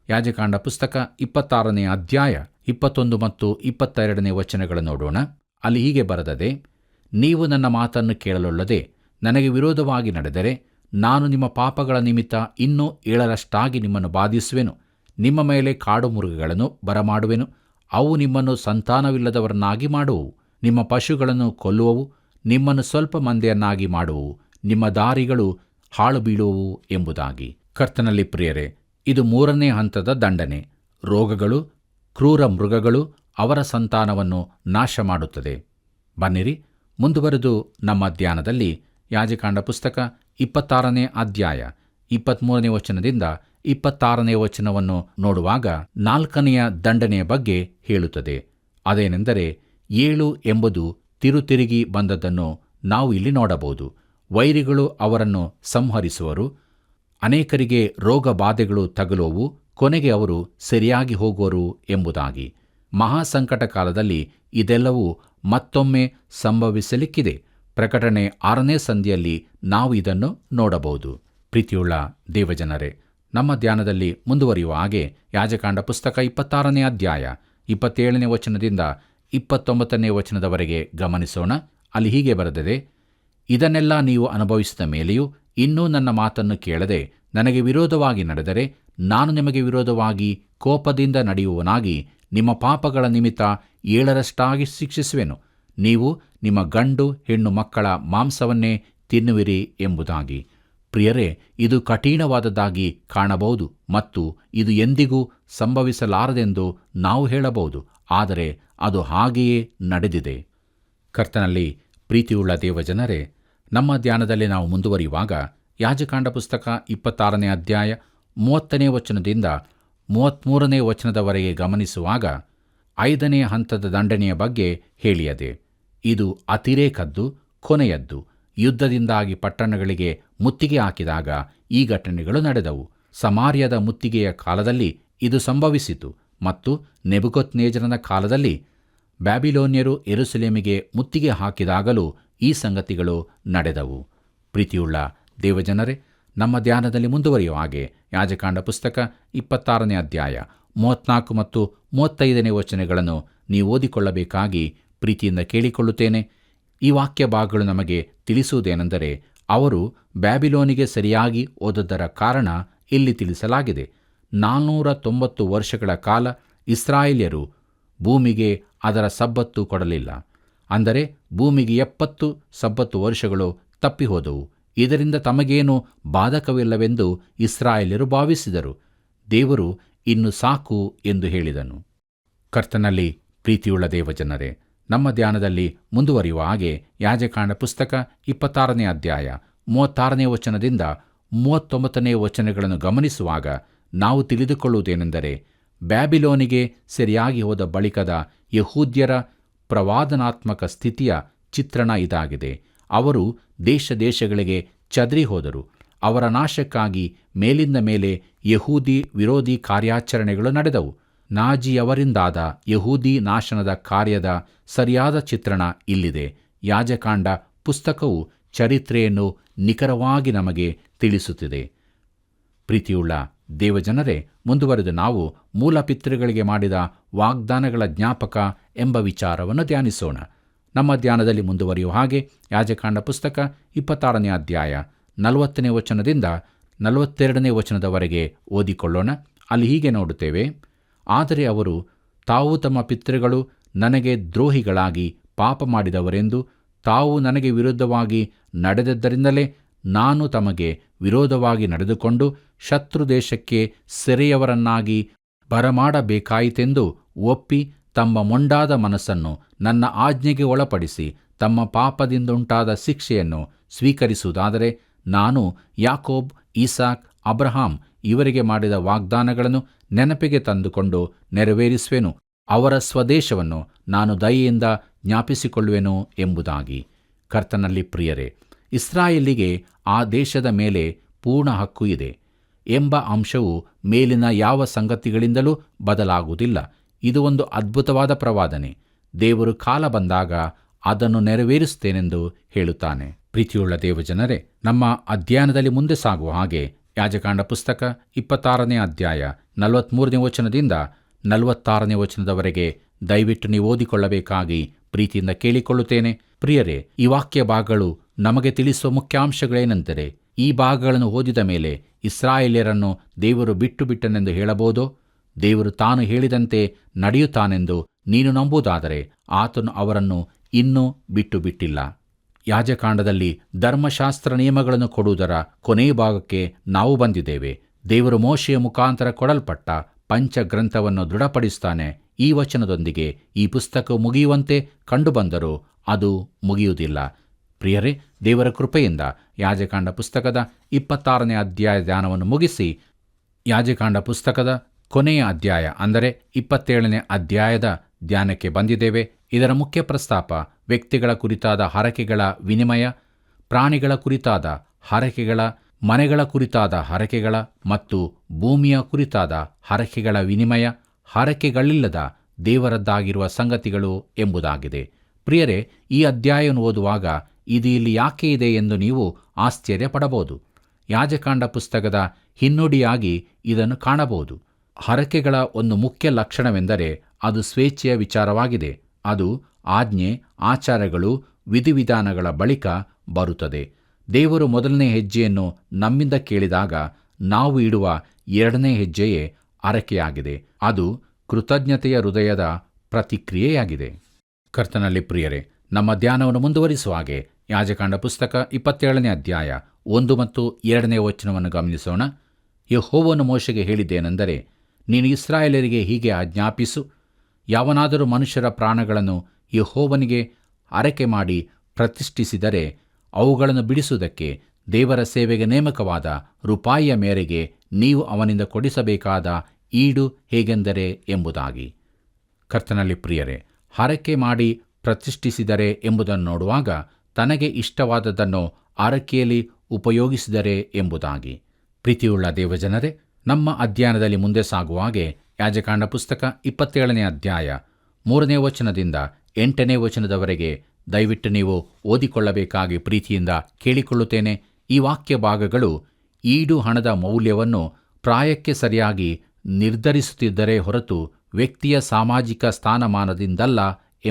ಯಾಜಕಾಂಡ ಪುಸ್ತಕ 26ನೇ ಅಧ್ಯಾಯ 21 ಮತ್ತು 22ನೇ ವಚನಗಳನ್ನು ನೋಡೋಣ. ಅಲ್ಲಿ ಹೀಗೆ ಬರೆದದೆ, ನೀವು ನನ್ನ ಮಾತನ್ನು ಕೇಳಲೊಲ್ಲದೆ ನನಗೆ ವಿರೋಧವಾಗಿ ನಡೆದರೆ ನಾನು ನಿಮ್ಮ ಪಾಪಗಳ ನಿಮಿತ್ತ ಇನ್ನೂ 7ರಷ್ಟಾಗಿ ನಿಮ್ಮನ್ನು ಬಾಧಿಸುವೆನು. ನಿಮ್ಮ ಮೇಲೆ ಕಾಡು ಮೃಗಗಳನ್ನು ಬರಮಾಡುವೆನು. ಅವು ನಿಮ್ಮನ್ನು ಸಂತಾನವಿಲ್ಲದವರನ್ನಾಗಿ ಮಾಡುವವು. ನಿಮ್ಮ ಪಶುಗಳನ್ನು ಕೊಲ್ಲುವವು. ನಿಮ್ಮನ್ನು ಸ್ವಲ್ಪ ಮಂದೆಯನ್ನಾಗಿ ಮಾಡುವವು. ನಿಮ್ಮ ದಾರಿಗಳು ಹಾಳು ಬೀಳುವವು ಎಂಬುದಾಗಿ. ಕರ್ತನಲ್ಲಿ ಪ್ರಿಯರೇ, ಇದು 3ನೇ ಹಂತದ ದಂಡನೆ. ರೋಗಗಳು, ಕ್ರೂರ ಮೃಗಗಳು ಅವರ ಸಂತಾನವನ್ನು ನಾಶ ಮಾಡುತ್ತದೆ. ಬನ್ನಿರಿ, ಮುಂದುವರೆದು ನಮ್ಮ ಧ್ಯಾನದಲ್ಲಿ ಯಾಜಕಾಂಡ ಪುಸ್ತಕ 26ನೇ ಅಧ್ಯಾಯ 23ನೇ ವಚನದಿಂದ 26ನೇ ವಚನವನ್ನು ನೋಡುವಾಗ 4ನೆಯ ದಂಡನೆಯ ಬಗ್ಗೆ ಹೇಳುತ್ತದೆ. ಅದೇನೆಂದರೆ, 7 ಎಂಬುದು ತಿರುತಿರುಗಿ ಬಂದದ್ದನ್ನು ನಾವು ಇಲ್ಲಿ ನೋಡಬಹುದು. ವೈರಿಗಳು ಅವರನ್ನು ಸಂಹರಿಸುವರು. ಅನೇಕರಿಗೆ ರೋಗ ಬಾಧೆಗಳು ತಗುಲುವವು. ಕೊನೆಗೆ ಅವರು ಸರಿಯಾಗಿ ಹೋಗುವರು ಎಂಬುದಾಗಿ. ಮಹಾಸಂಕಟ ಕಾಲದಲ್ಲಿ ಇದೆಲ್ಲವೂ ಮತ್ತೊಮ್ಮೆ ಸಂಭವಿಸಲಿಕ್ಕಿದೆ. ಪ್ರಕಟಣೆ 6ನೇ ಸಂಧಿಯಲ್ಲಿ ನಾವು ಇದನ್ನು ನೋಡಬಹುದು. ಪ್ರೀತಿಯುಳ್ಳ ದೇವಜನರೇ, ನಮ್ಮ ಧ್ಯಾನದಲ್ಲಿ ಮುಂದುವರಿಯುವ ಹಾಗೆ ಯಾಜಕಾಂಡ ಪುಸ್ತಕ 26ನೇ ಅಧ್ಯಾಯ 27ನೇ ವಚನದಿಂದ 29ನೇ ವಚನದವರೆಗೆ ಗಮನಿಸೋಣ. ಅಲ್ಲಿ ಹೀಗೆ ಬರೆದಿದೆ, ಇದನ್ನೆಲ್ಲ ನೀವು ಅನುಭವಿಸಿದ ಮೇಲೆಯೂ ಇನ್ನೂ ನನ್ನ ಮಾತನ್ನು ಕೇಳದೆ ನನಗೆ ವಿರೋಧವಾಗಿ ನಡೆದರೆ ನಾನು ನಿಮಗೆ ವಿರೋಧವಾಗಿ ಕೋಪದಿಂದ ನಡೆಯುವನಾಗಿ ನಿಮ್ಮ ಪಾಪಗಳ ನಿಮಿತ್ತ 7ರಷ್ಟಾಗಿ ಶಿಕ್ಷಿಸುವೆನು. ನೀವು ನಿಮ್ಮ ಗಂಡು ಹೆಣ್ಣು ಮಕ್ಕಳ ಮಾಂಸವನ್ನೇ ತಿನ್ನುವಿರಿ ಎಂಬುದಾಗಿ. ಪ್ರಿಯರೇ, ಇದು ಕಠಿಣವಾದದ್ದಾಗಿ ಕಾಣಬಹುದು ಮತ್ತು ಇದು ಎಂದಿಗೂ ಸಂಭವಿಸಲಾರದೆಂದು ನಾವು ಹೇಳಬಹುದು. ಆದರೆ ಅದು ಹಾಗೆಯೇ ನಡೆದಿದೆ. ಕರ್ತನಲ್ಲಿ ಪ್ರೀತಿಯುಳ್ಳ ದೇವಜನರೇ, ನಮ್ಮ ಧ್ಯಾನದಲ್ಲಿ ನಾವು ಮುಂದುವರಿಯುವಾಗ ಯಾಜಕಾಂಡ ಪುಸ್ತಕ 26ನೇ ಅಧ್ಯಾಯ 30ನೇ ವಚನದಿಂದ 33ನೇ ವಚನದವರೆಗೆ ಗಮನಿಸುವಾಗ 5ನೇ ಹಂತದ ದಂಡನೆಯ ಬಗ್ಗೆ ಹೇಳಿಯದೆ. ಇದು ಅತಿರೇಕದ್ದು, ಕೊನೆಯದ್ದು. ಯುದ್ಧದಿಂದಾಗಿ ಪಟ್ಟಣಗಳಿಗೆ ಮುತ್ತಿಗೆ ಹಾಕಿದಾಗ ಈ ಘಟನೆಗಳು ನಡೆದವು. ಸಮಾರ್ಯದ ಮುತ್ತಿಗೆಯ ಕಾಲದಲ್ಲಿ ಇದು ಸಂಭವಿಸಿತು ಮತ್ತು ನೆಬೂಕದ್ನೆಚ್ಚರನ ಕಾಲದಲ್ಲಿ ಬ್ಯಾಬಿಲೋನ್ಯರು ಯೆರೂಸಲೇಮಿಗೆ ಮುತ್ತಿಗೆ ಹಾಕಿದಾಗಲೂ ಈ ಸಂಗತಿಗಳು ನಡೆದವು. ಪ್ರೀತಿಯುಳ್ಳ ದೇವಜನರೇ, ನಮ್ಮ ಧ್ಯಾನದಲ್ಲಿ ಮುಂದುವರಿಯುವ ಹಾಗೆ ಯಾಜಕಾಂಡ ಪುಸ್ತಕ 26ನೇ ಅಧ್ಯಾಯ 34 ಮತ್ತು 35ನೇ ವಚನಗಳನ್ನು ನೀವು ಓದಿಕೊಳ್ಳಬೇಕಾಗಿ ಪ್ರೀತಿಯಿಂದ ಕೇಳಿಕೊಳ್ಳುತ್ತೇನೆ. ಈ ವಾಕ್ಯ ಭಾಗಗಳು ನಮಗೆ ತಿಳಿಸುವುದೇನೆಂದರೆ, ಅವರು ಬ್ಯಾಬಿಲೋನಿಗೆ ಸರಿಯಾಗಿ ಓದದ್ದರ ಕಾರಣ ಇಲ್ಲಿ ತಿಳಿಸಲಾಗಿದೆ. 490 ವರ್ಷಗಳ ಕಾಲ ಇಸ್ರಾಯೇಲ್ಯರು ಭೂಮಿಗೆ ಅದರ ಸಬ್ಬತ್ತು ಕೊಡಲಿಲ್ಲ. ಅಂದರೆ ಭೂಮಿಗೆ 70 ಸಬ್ಬತ್ತು ವರ್ಷಗಳು ತಪ್ಪಿಹೋದವು. ಇದರಿಂದ ತಮಗೇನು ಬಾಧಕವಿಲ್ಲವೆಂದು ಇಸ್ರಾಯೇಲ್ಯರು ಭಾವಿಸಿದರು. ದೇವರು ಇನ್ನು ಸಾಕು ಎಂದು ಹೇಳಿದನು. ಕರ್ತನಲ್ಲಿ ಪ್ರೀತಿಯುಳ್ಳ ದೇವಜನರೇ, ನಮ್ಮ ಧ್ಯಾನದಲ್ಲಿ ಮುಂದುವರಿಯುವ ಹಾಗೆ ಯಾಜಕಾಂಡ ಪುಸ್ತಕ 26ನೇ ಅಧ್ಯಾಯ 36ನೇ ವಚನದಿಂದ 39ನೇ ವಚನಗಳನ್ನು ಗಮನಿಸುವಾಗ ನಾವು ತಿಳಿದುಕೊಳ್ಳುವುದೇನೆಂದರೆ, ಬ್ಯಾಬಿಲೋನಿಗೆ ಸರಿಯಾಗಿ ಹೋದ ಬಳಿಕದ ಯಹೂದ್ಯರ ಪ್ರವಾದನಾತ್ಮಕ ಸ್ಥಿತಿಯ ಚಿತ್ರಣ ಇದಾಗಿದೆ. ಅವರು ದೇಶ ದೇಶಗಳಿಗೆ ಚದರಿ ಹೋದರು. ಅವರ ನಾಶಕ್ಕಾಗಿ ಮೇಲಿಂದ ಮೇಲೆ ಯಹೂದಿ ವಿರೋಧಿ ಕಾರ್ಯಾಚರಣೆಗಳು ನಡೆದವು. ನಾಜಿಯವರಿಂದಾದ ಯಹೂದಿ ನಾಶನದ ಕಾರ್ಯದ ಸರಿಯಾದ ಚಿತ್ರಣ ಇಲ್ಲಿದೆ. ಯಾಜಕಾಂಡ ಪುಸ್ತಕವು ಚರಿತ್ರೆಯನ್ನು ನಿಖರವಾಗಿ ನಮಗೆ ತಿಳಿಸುತ್ತಿದೆ. ಪ್ರೀತಿಯುಳ್ಳ ದೇವಜನರೇ, ಮುಂದುವರೆದು ನಾವು ಮೂಲ ಪಿತೃಗಳಿಗೆ ಮಾಡಿದ ವಾಗ್ದಾನಗಳ ಜ್ಞಾಪಕ ಎಂಬ ವಿಚಾರವನ್ನು ಧ್ಯಾನಿಸೋಣ. ನಮ್ಮ ಧ್ಯಾನದಲ್ಲಿ ಮುಂದುವರಿಯುವ ಹಾಗೆ ಯಾಜಕಾಂಡ ಪುಸ್ತಕ 26ನೇ ಅಧ್ಯಾಯ 40ನೇ ವಚನದಿಂದ 42ನೇ ವಚನದವರೆಗೆ ಓದಿಕೊಳ್ಳೋಣ. ಅಲ್ಲಿ ಹೀಗೆ ನೋಡುತ್ತೇವೆ, ಆದರೆ ಅವರು ತಾವು ತಮ್ಮ ಪಿತೃಗಳು ನನಗೆ ದ್ರೋಹಿಗಳಾಗಿ ಪಾಪ ಮಾಡಿದವರೆಂದು ತಾವು ನನಗೆ ವಿರುದ್ಧವಾಗಿ ನಡೆದದ್ದರಿಂದಲೇ ನಾನು ತಮಗೆ ವಿರೋಧವಾಗಿ ನಡೆದುಕೊಂಡು ಶತ್ರು ದೇಶಕ್ಕೆ ಸೆರೆಯವರನ್ನಾಗಿ ಬರಮಾಡಬೇಕಾಯಿತೆಂದು ಒಪ್ಪಿ ತಮ್ಮ ಮೊಂಡಾದ ಮನಸ್ಸನ್ನು ನನ್ನ ಆಜ್ಞೆಗೆ ಒಳಪಡಿಸಿ ತಮ್ಮ ಪಾಪದಿಂದುಂಟಾದ ಶಿಕ್ಷೆಯನ್ನು ಸ್ವೀಕರಿಸುವುದಾದರೆ ನಾನು ಯಾಕೋಬ್, ಈಸಾಕ್, ಅಬ್ರಹಾಂ ಇವರಿಗೆ ಮಾಡಿದ ವಾಗ್ದಾನಗಳನ್ನು ನೆನಪಿಗೆ ತಂದುಕೊಂಡು ನೆರವೇರಿಸುವೆನು. ಅವರ ಸ್ವದೇಶವನ್ನು ನಾನು ದಯೆಯಿಂದ ಜ್ಞಾಪಿಸಿಕೊಳ್ಳುವೆನು ಎಂಬುದಾಗಿ. ಕರ್ತನಲ್ಲಿ ಪ್ರಿಯರೇ, ಇಸ್ರಾಯೇಲಿಗೆ ಆ ದೇಶದ ಮೇಲೆ ಪೂರ್ಣ ಹಕ್ಕು ಇದೆ ಎಂಬ ಅಂಶವು ಮೇಲಿನ ಯಾವ ಸಂಗತಿಗಳಿಂದಲೂ ಬದಲಾಗುವುದಿಲ್ಲ. ಇದು ಒಂದು ಅದ್ಭುತವಾದ ಪ್ರವಾದನೆ. ದೇವರು ಕಾಲ ಬಂದಾಗ ಅದನ್ನು ನೆರವೇರಿಸುತ್ತೇನೆಂದು ಹೇಳುತ್ತಾನೆ. ಪ್ರೀತಿಯುಳ್ಳ ದೇವಜನರೇ, ನಮ್ಮ ಅಧ್ಯಯನದಲ್ಲಿ ಮುಂದೆ ಸಾಗುವ ಹಾಗೆ ಯಾಜಕಾಂಡ ಪುಸ್ತಕ 26ನೇ ಅಧ್ಯಾಯ 43ನೇ ವಚನದಿಂದ 46ನೇ ವಚನದವರೆಗೆ ದಯವಿಟ್ಟು ನೀವು ಓದಿಕೊಳ್ಳಬೇಕಾಗಿ ಪ್ರೀತಿಯಿಂದ ಕೇಳಿಕೊಳ್ಳುತ್ತೇನೆ. ಪ್ರಿಯರೇ, ಈ ವಾಕ್ಯ ಭಾಗಗಳು ನಮಗೆ ತಿಳಿಸುವ ಮುಖ್ಯಾಂಶಗಳೇನೆಂದರೆ, ಈ ಭಾಗಗಳನ್ನು ಓದಿದ ಮೇಲೆ ಇಸ್ರಾಯೇಲ್ಯರನ್ನು ದೇವರು ಬಿಟ್ಟು ಬಿಟ್ಟನೆಂದು ಹೇಳಬಹುದೋ? ದೇವರು ತಾನು ಹೇಳಿದಂತೆ ನಡೆಯುತ್ತಾನೆಂದು ನೀನು ನಂಬುವುದಾದರೆ ಆತನು ಅವರನ್ನು ಇನ್ನೂ ಬಿಟ್ಟು ಬಿಟ್ಟಿಲ್ಲ. ಯಾಜಕಾಂಡದಲ್ಲಿ ಧರ್ಮಶಾಸ್ತ್ರ ನಿಯಮಗಳನ್ನು ಕೊಡುವುದರ ಕೊನೆಯ ಭಾಗಕ್ಕೆ ನಾವು ಬಂದಿದ್ದೇವೆ. ದೇವರು ಮೋಶೆಯ ಮುಖಾಂತರ ಕೊಡಲ್ಪಟ್ಟ ಪಂಚಗ್ರಂಥವನ್ನು ದೃಢಪಡಿಸುತ್ತಾನೆ. ಈ ವಚನದೊಂದಿಗೆ ಈ ಪುಸ್ತಕವು ಮುಗಿಯುವಂತೆ ಕಂಡುಬಂದರೂ ಅದು ಮುಗಿಯುವುದಿಲ್ಲ. ಪ್ರಿಯರೇ, ದೇವರ ಕೃಪೆಯಿಂದ ಯಾಜಕಾಂಡ ಪುಸ್ತಕದ 26ನೇ ಅಧ್ಯಾಯ ಧ್ಯಾನವನ್ನು ಮುಗಿಸಿ ಯಾಜಕಾಂಡ ಪುಸ್ತಕದ ಕೊನೆಯ ಅಧ್ಯಾಯ ಅಂದರೆ 27ನೇ ಅಧ್ಯಾಯದ ಧ್ಯಾನಕ್ಕೆ ಬಂದಿದ್ದೇವೆ. ಇದರ ಮುಖ್ಯ ಪ್ರಸ್ತಾಪ ವ್ಯಕ್ತಿಗಳ ಕುರಿತಾದ ಹರಕೆಗಳ ವಿನಿಮಯ, ಪ್ರಾಣಿಗಳ ಕುರಿತಾದ ಹರಕೆಗಳ, ಮನೆಗಳ ಕುರಿತಾದ ಹರಕೆಗಳ ಮತ್ತು ಭೂಮಿಯ ಕುರಿತಾದ ಹರಕೆಗಳ ವಿನಿಮಯ, ಹರಕೆಗಳಿಲ್ಲದ ದೇವರದ್ದಾಗಿರುವ ಸಂಗತಿಗಳು ಎಂಬುದಾಗಿದೆ. ಪ್ರಿಯರೇ, ಈ ಅಧ್ಯಾಯವನ್ನು ಓದುವಾಗ ಇದು ಇಲ್ಲಿ ಯಾಕೆ ಇದೆ ಎಂದು ನೀವು ಆಶ್ಚರ್ಯಪಡಬಹುದು. ಯಾಜಕಾಂಡ ಪುಸ್ತಕದ ಹಿನ್ನುಡಿಯಾಗಿ ಇದನ್ನು ಕಾಣಬಹುದು. ಹರಕೆಗಳ ಒಂದು ಮುಖ್ಯ ಲಕ್ಷಣವೆಂದರೆ ಅದು ಸ್ವೇಚ್ಛೆಯ ವಿಚಾರವಾಗಿದೆ. ಅದು ಆಜ್ಞೆ, ಆಚಾರಗಳು, ವಿಧಿವಿಧಾನಗಳ ಬಳಿಕ ಬರುತ್ತದೆ. ದೇವರು ಮೊದಲನೇ ಹೆಜ್ಜೆಯನ್ನು ನಮ್ಮಿಂದ ಕೇಳಿದಾಗ ನಾವು ಇಡುವ ಎರಡನೇ ಹೆಜ್ಜೆಯೇ ಹರಕೆಯಾಗಿದೆ. ಅದು ಕೃತಜ್ಞತೆಯ ಹೃದಯದ ಪ್ರತಿಕ್ರಿಯೆಯಾಗಿದೆ. ಕರ್ತನಲ್ಲಿ ಪ್ರಿಯರೇ, ನಮ್ಮ ಧ್ಯಾನವನ್ನು ಮುಂದುವರಿಸುವ ಹಾಗೆ ಯಾಜಕಾಂಡ ಪುಸ್ತಕ 27ನೇ ಅಧ್ಯಾಯ 1 ಮತ್ತು 2ನೇ ವಚನವನ್ನು ಗಮನಿಸೋಣ. ಯೆಹೋವನು ಮೋಶೆಗೆ ಹೇಳಿದ್ದೇನೆಂದರೆ, ನೀನು ಇಸ್ರಾಯೇಲರಿಗೆ ಹೀಗೆ ಆಜ್ಞಾಪಿಸು, ಯಾವನಾದರೂ ಮನುಷ್ಯರ ಪ್ರಾಣಗಳನ್ನು ಯೆಹೋವನಿಗೆ ಹರಕೆ ಮಾಡಿ ಪ್ರತಿಷ್ಠಿಸಿದರೆ ಅವುಗಳನ್ನು ಬಿಡಿಸುವುದಕ್ಕೆ ದೇವರ ಸೇವೆಗೆ ನೇಮಕವಾದ ರೂಪಾಯಿಯ ಮೇರೆಗೆ ನೀವು ಅವನಿಂದ ಕೊಡಿಸಬೇಕಾದ ಈಡು ಹೇಗೆಂದರೆ ಎಂಬುದಾಗಿ. ಕರ್ತನಲ್ಲಿ ಪ್ರಿಯರೇ, ಹರಕೆ ಮಾಡಿ ಪ್ರತಿಷ್ಠಿಸಿದರೆ ಎಂಬುದನ್ನು ನೋಡುವಾಗ ತನಗೆ ಇಷ್ಟವಾದದ್ದನ್ನು ಹರಕೆಯಲ್ಲಿ ಉಪಯೋಗಿಸಿದರೆ ಎಂಬುದಾಗಿ. ಪ್ರೀತಿಯುಳ್ಳ ದೇವಜನರೇ, ನಮ್ಮ ಅಧ್ಯಯನದಲ್ಲಿ ಮುಂದೆ ಸಾಗುವ ಹಾಗೆ ಯಾಜಕಾಂಡ ಪುಸ್ತಕ 27ನೇ ಅಧ್ಯಾಯ 3ನೇ ವಚನದಿಂದ 8ನೇ ವಚನದವರೆಗೆ ದಯವಿಟ್ಟು ನೀವು ಓದಿಕೊಳ್ಳಬೇಕಾಗಿ ಪ್ರೀತಿಯಿಂದ ಕೇಳಿಕೊಳ್ಳುತ್ತೇನೆ. ಈ ವಾಕ್ಯ ಭಾಗಗಳು ಈಡು ಹಣದ ಮೌಲ್ಯವನ್ನು ಪ್ರಾಯಕ್ಕೆ ಸರಿಯಾಗಿ ನಿರ್ಧರಿಸುತ್ತಿದ್ದರೆ ಹೊರತು ವ್ಯಕ್ತಿಯ ಸಾಮಾಜಿಕ ಸ್ಥಾನಮಾನದಿಂದಲ್ಲ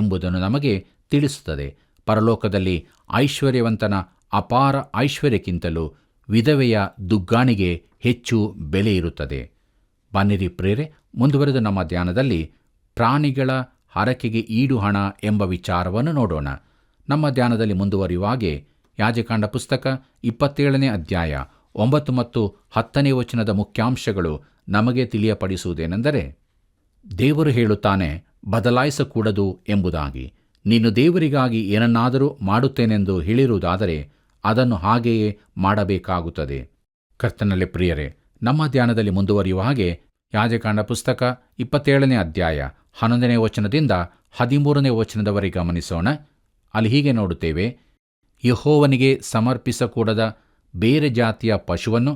ಎಂಬುದನ್ನು ನಮಗೆ ತಿಳಿಸುತ್ತದೆ. ಪರಲೋಕದಲ್ಲಿ ಐಶ್ವರ್ಯವಂತನ ಅಪಾರ ಐಶ್ವರ್ಯಕ್ಕಿಂತಲೂ ವಿಧವೆಯ ದುಗ್ಗಾಣಿಗೆ ಹೆಚ್ಚು ಬೆಲೆ ಇರುತ್ತದೆ. ಬನ್ನಿರಿ ಪ್ರೇರೆ, ಮುಂದುವರೆದು ನಮ್ಮ ಧ್ಯಾನದಲ್ಲಿ ಪ್ರಾಣಿಗಳ ಹರಕೆಗೆ ಈಡು ಹಣ ಎಂಬ ವಿಚಾರವನ್ನು ನೋಡೋಣ. ನಮ್ಮ ಧ್ಯಾನದಲ್ಲಿ ಮುಂದುವರಿಯುವ ಹಾಗೆ ಯಾಜಕಾಂಡ ಪುಸ್ತಕ 27ನೇ ಅಧ್ಯಾಯ 9 ಮತ್ತು 10ನೇ ವಚನದ ಮುಖ್ಯಾಂಶಗಳು ನಮಗೆ ತಿಳಿಯಪಡಿಸುವುದೇನೆಂದರೆ, ದೇವರು ಹೇಳುತ್ತಾನೆ, ಬದಲಾಯಿಸಕೂಡದು ಎಂಬುದಾಗಿ. ನೀನು ದೇವರಿಗಾಗಿ ಏನನ್ನಾದರೂ ಮಾಡುತ್ತೇನೆಂದು ಹೇಳಿರುವುದಾದರೆ ಅದನ್ನು ಹಾಗೆಯೇ ಮಾಡಬೇಕಾಗುತ್ತದೆ. ಕರ್ತನಲ್ಲಿ ಪ್ರಿಯರೇ, ನಮ್ಮ ಧ್ಯಾನದಲ್ಲಿ ಮುಂದುವರಿಯುವ ಹಾಗೆ ಯಾಜಕಾಂಡ ಪುಸ್ತಕ 27ನೇ ಅಧ್ಯಾಯ 11ನೇ ವಚನದಿಂದ 13ನೇ ವಚನದವರೆಗೆ ಗಮನಿಸೋಣ. ಅಲ್ಲಿ ಹೀಗೆ ನೋಡುತ್ತೇವೆ, ಯೆಹೋವನಿಗೆ ಸಮರ್ಪಿಸಕೂಡದ ಬೇರೆ ಜಾತಿಯ ಪಶುವನ್ನು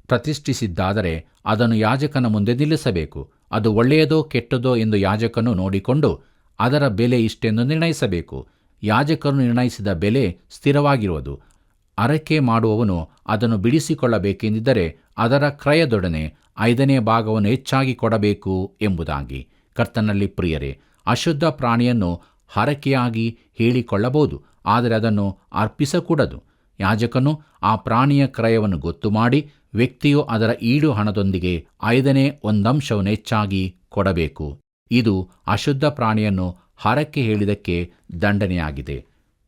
ಪ್ರತಿಷ್ಠಿಸಿದ್ದಾದರೆ ಅದನ್ನು ಯಾಜಕನ ಮುಂದೆ ನಿಲ್ಲಿಸಬೇಕು. ಅದು ಒಳ್ಳೆಯದೋ ಕೆಟ್ಟದೋ ಎಂದು ಯಾಜಕನು ನೋಡಿಕೊಂಡು ಅದರ ಬೆಲೆ ಇಷ್ಟೆಂದು ನಿರ್ಣಯಿಸಬೇಕು. ಯಾಜಕನು ನಿರ್ಣಯಿಸಿದ ಬೆಲೆ ಸ್ಥಿರವಾಗಿರುವುದು. ಹರಕೆ ಮಾಡುವವನು ಅದನ್ನು ಬಿಡಿಸಿಕೊಳ್ಳಬೇಕೆಂದಿದ್ದರೆ ಅದರ ಕ್ರಯದೊಡನೆ 5ನೇ ಭಾಗವನ್ನು ಹೆಚ್ಚಾಗಿ ಕೊಡಬೇಕು ಎಂಬುದಾಗಿ. ಕರ್ತನಲ್ಲಿ ಪ್ರಿಯರೇ, ಅಶುದ್ಧ ಪ್ರಾಣಿಯನ್ನು ಹರಕೆಯಾಗಿ ಹೇಳಿಕೊಳ್ಳಬಹುದು, ಆದರೆ ಅದನ್ನು ಅರ್ಪಿಸಕೂಡದು. ಯಾಜಕನು ಆ ಪ್ರಾಣಿಯ ಕ್ರಯವನ್ನು ಗೊತ್ತು ಮಾಡಿ ವ್ಯಕ್ತಿಯು ಅದರ ಈಡು ಹಣದೊಂದಿಗೆ 5ನೇ ಒಂದಂಶವನ್ನು ಹೆಚ್ಚಾಗಿ ಕೊಡಬೇಕು. ಇದು ಅಶುದ್ಧ ಪ್ರಾಣಿಯನ್ನು ಹರಕೆ ಹೇಳಿದಕ್ಕೆ ದಂಡನೆಯಾಗಿದೆ.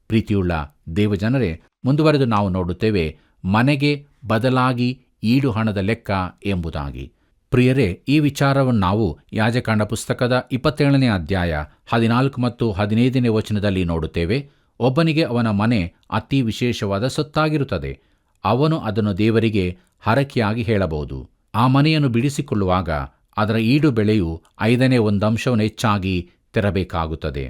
ಪ್ರೀತಿಯುಳ್ಳ ದೇವಜನರೇ, ಮುಂದುವರೆದು ನಾವು ನೋಡುತ್ತೇವೆ, ಮನೆಗೆ ಬದಲಾಗಿ ಈಡು ಹಣದ ಲೆಕ್ಕ ಎಂಬುದಾಗಿ. ಪ್ರಿಯರೇ, ಈ ವಿಚಾರವನ್ನು ನಾವು ಯಾಜಕಾಂಡ ಪುಸ್ತಕದ 27ನೇ ಅಧ್ಯಾಯ 14 ಮತ್ತು 15ನೇ ವಚನದಲ್ಲಿ ನೋಡುತ್ತೇವೆ. ಒಬ್ಬನಿಗೆ ಅವನ ಮನೆ ಅತಿ ವಿಶೇಷವಾದ ಸೊತ್ತಾಗಿರುತ್ತದೆ. ಅವನು ಅದನ್ನು ದೇವರಿಗೆ ಹರಕೆಯಾಗಿ ಹೇಳಬಹುದು. ಆ ಮನೆಯನ್ನು ಬಿಡಿಸಿಕೊಳ್ಳುವಾಗ ಅದರ ಈಡು ಬೆಲೆಯು 1/5 ಹೆಚ್ಚಾಗಿ ತೆರಬೇಕಾಗುತ್ತದೆ.